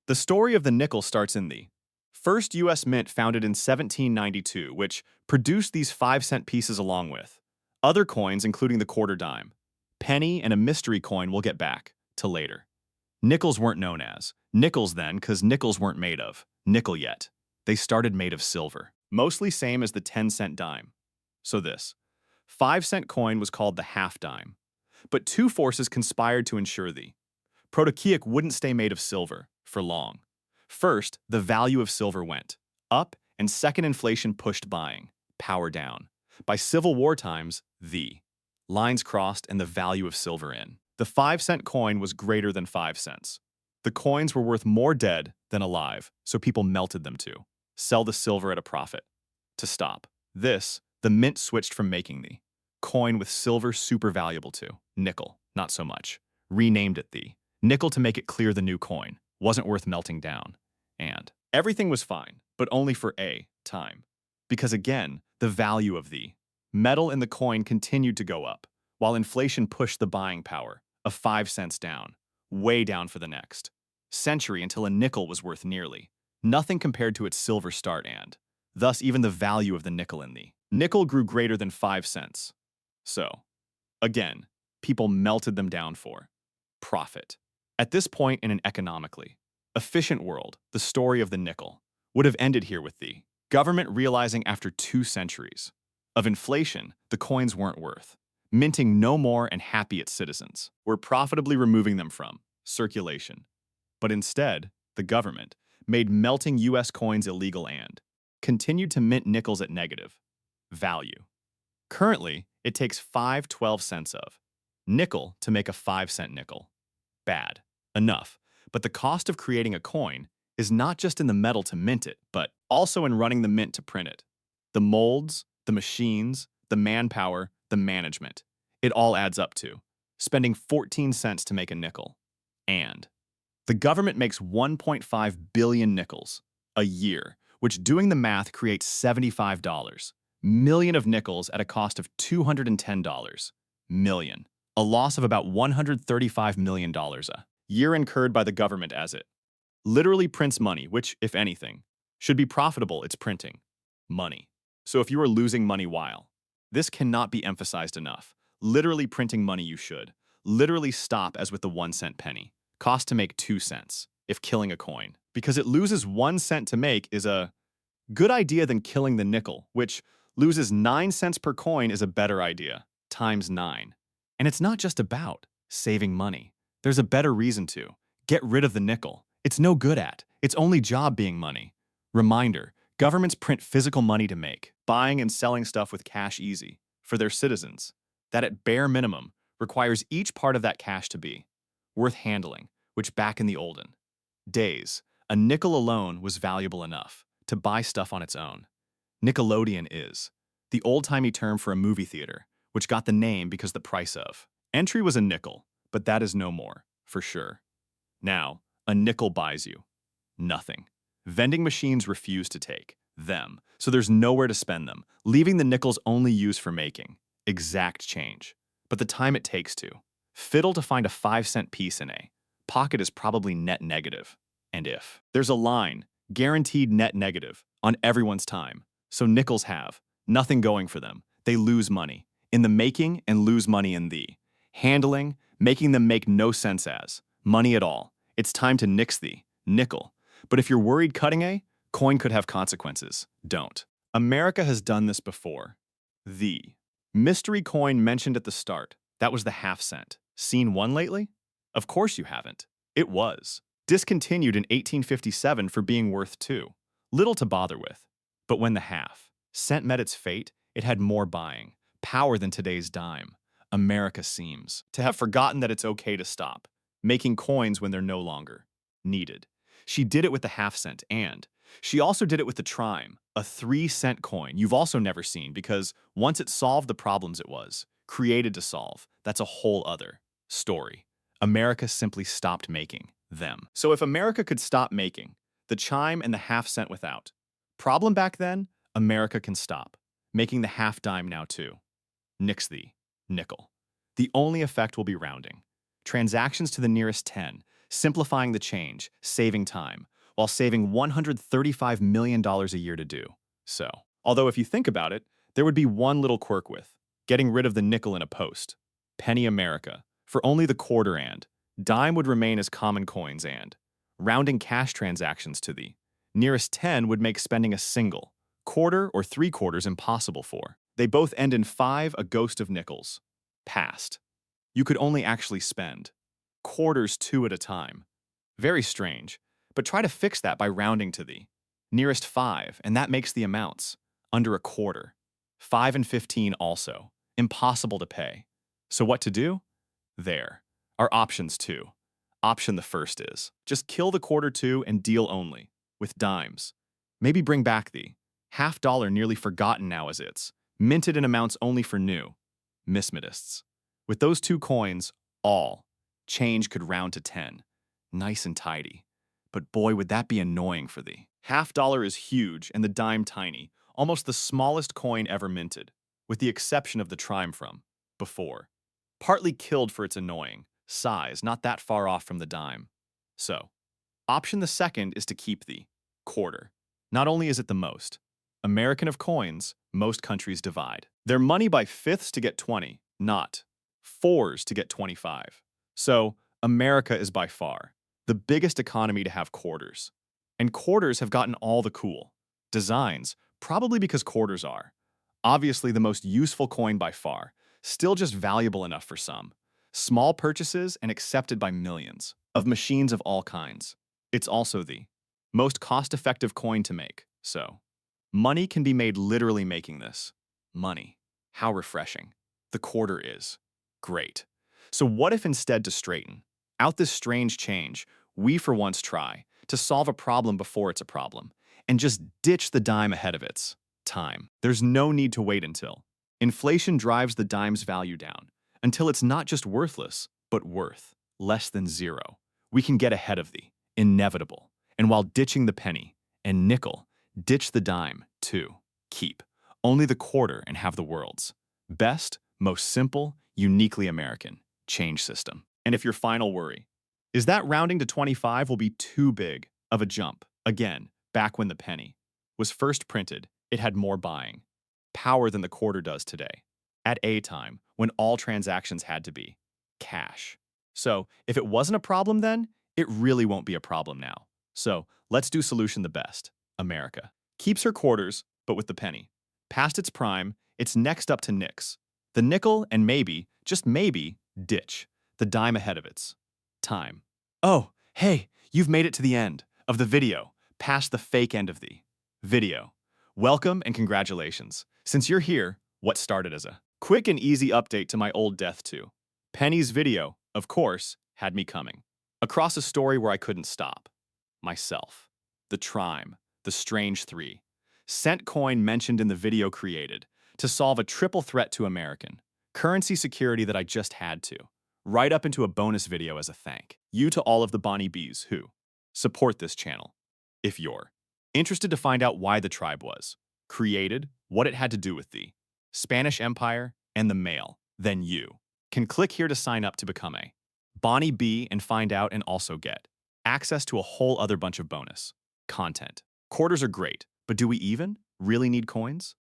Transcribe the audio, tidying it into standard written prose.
The story of the nickel starts in the first U.S. mint founded in 1792, which produced these 5-cent pieces along with other coins, including the quarter dime, penny, and a mystery coin we'll get back to later. Nickels weren't known as nickels then because nickels weren't made of nickel yet. They started made of silver, mostly same as the 10-cent dime. So this 5-cent coin was called the half dime. But two forces conspired to ensure the protochaetic wouldn't stay made of silver for long. First, the value of silver went up, and second, inflation pushed buying power down. By Civil War times, the lines crossed and the value of silver in. The 5-cent coin was greater than 5 cents. The coins were worth more dead than alive, so people melted them to sell the silver at a profit. To stop this, the mint switched from making the coin with silver super valuable to nickel, not so much. Renamed it the nickel to make it clear the new coin wasn't worth melting down. And everything was fine, but only for a time. Because again, the value of the metal in the coin continued to go up, while inflation pushed the buying power of 5 cents down, way down for the next century until a nickel was worth nearly nothing compared to its silver start, and thus even the value of the nickel in the nickel grew greater than 5 cents. So, again, people melted them down for profit. At this point in an economically efficient world, the story of the nickel would have ended here with the government realizing after 2 centuries of inflation the coins weren't worth minting no more, and happy its citizens were profitably removing them from circulation. But instead, the government made melting U.S. coins illegal and continued to mint nickels at negative value. Currently, it takes 5 cents of nickel to make a 5-cent nickel. Bad enough, but the cost of creating a coin is not just in the metal to mint it, but also in running the mint to print it. The molds, the machines, the manpower, the management. It all adds up to spending 14 cents to make a nickel. And the government makes 1.5 billion nickels a year, which doing the math creates $75 million of nickels at a cost of $210 million, a loss of about $135 million a year incurred by the government as it literally prints money, which, if anything, should be profitable. It's printing money. So if you are losing money while this cannot be emphasized enough, literally printing money, you should literally stop, as with the 1-cent penny. Cost to make 2 cents if killing a coin, because it loses 1 cent to make is a good idea than killing the nickel, which loses 9 cents per coin is a better idea, times 9. And it's not just about saving money. There's a better reason to get rid of the nickel. It's no good at its only job being money. Reminder, governments print physical money to make buying and selling stuff with cash easy for their citizens. That at bare minimum requires each part of that cash to be worth handling, which back in the olden days, a nickel alone was valuable enough to buy stuff on its own. Nickelodeon is the old-timey term for a movie theater, which got the name because the price of entry was a nickel, but that is no more, for sure. Now, a nickel buys you nothing. Vending machines refuse to take them, so there's nowhere to spend them, leaving the nickels only used for making exact change. But the time it takes to fiddle to find a 5-cent piece in a pocket is probably net negative. And if there's a line, guaranteed net negative, on everyone's time, so nickels have nothing going for them. They lose money in the making and lose money in the handling, making them make no sense as money at all. It's time to nix the nickel. But if you're worried cutting a coin could have consequences, don't. America has done this before. The mystery coin mentioned at the start, that was the half-cent. Seen one lately? Of course you haven't. It was discontinued in 1857 for being worth too little to bother with. But when the half-cent met its fate, it had more buying power than today's dime. America seems to have forgotten that it's okay to stop making coins when they're no longer needed. She did it with the half-cent, and she also did it with the trime, a 3-cent coin you've also never seen, because once it solved the problems it was created to solve, that's a whole other story. America simply stopped making them. So if America could stop making the chime and the half-cent without problem back then, America can stop making the half-dime now too. Nix the nickel. The only effect will be rounding transactions to the nearest 10 simplifying the change, saving time, while saving $135 million a year to do so. Although if you think about it, there would be one little quirk with getting rid of the nickel in a post. Penny America, for only the quarter, and dime would remain as common coins, and rounding cash transactions to the nearest 10 would make spending a single, quarter, or three-quarters impossible for. They both end in 5, a ghost of nickels. Past. You could only actually spend quarters 2 at a time. Very strange, but try to fix that by rounding to the nearest 5, and that makes the amounts under a quarter. 5 and 15 also. Impossible to pay. So what to do? There are options too. Option the first is just kill the quarter 2 and deal only with dimes. Maybe bring back the half dollar, nearly forgotten now as it's minted in amounts only for new mismatists. With those 2 coins, all change could round to 10. Nice and tidy. But boy, would that be annoying for the half dollar is huge and the dime tiny, almost the smallest coin ever minted, with the exception of the trime from before. Partly killed for its annoying size, not that far off from the dime. So, option the second is to keep the quarter. Not only is it the most American of coins, most countries divide their money by fifths to get 20, not fours to get 25. So, America is by far the biggest economy to have quarters. And quarters have gotten all the cool designs, probably because quarters are obviously the most useful coin by far, still just valuable enough for some small purchases and accepted by millions of machines of all kinds. It's also the most cost-effective coin to make, so money can be made literally making this money. How refreshing. The quarter is great. So what if instead, to straighten out this strange change, we for once try to solve a problem before it's a problem and just ditch the dime ahead of its time? There's no need to wait until inflation drives the dime's value down, until it's not just worthless, but worth less than zero. We can get ahead of the inevitable, and while ditching the penny and nickel, ditch the dime too. Keep only the quarter and have the world's best, most simple, uniquely American change system. And if your final worry is that rounding to 25 will be too big of a jump, again, back when the penny was first printed, it had more buying power than the quarter does today, at a time when all transactions had to be cash. So if it wasn't a problem then, it really won't be a problem now. So let's do solution the best. America keeps her quarters, but with the penny past its prime, it's next up to nix. The nickel, and maybe, just maybe, ditch the dime ahead of its time. Oh, hey, you've made it to the end of the video, past the fake end of the video. Welcome and congratulations. Since you're here, what started as a quick and easy update to my old death to Penny's video, of course, had me coming across a story where I couldn't stop myself. The trime, the strange 3-cent coin mentioned in the video, created to solve a triple threat to American currency security that I just had to write up into a bonus video as a thank you to all of the Bonnie Bees who support this channel. If you're interested to find out why the tribe was created, what it had to do with the Spanish Empire and the mail, then you can click here to sign up to become a Bonnie Bee and find out, and also get access to a whole other bunch of bonus content. Quarters are great, but do we even really need coins?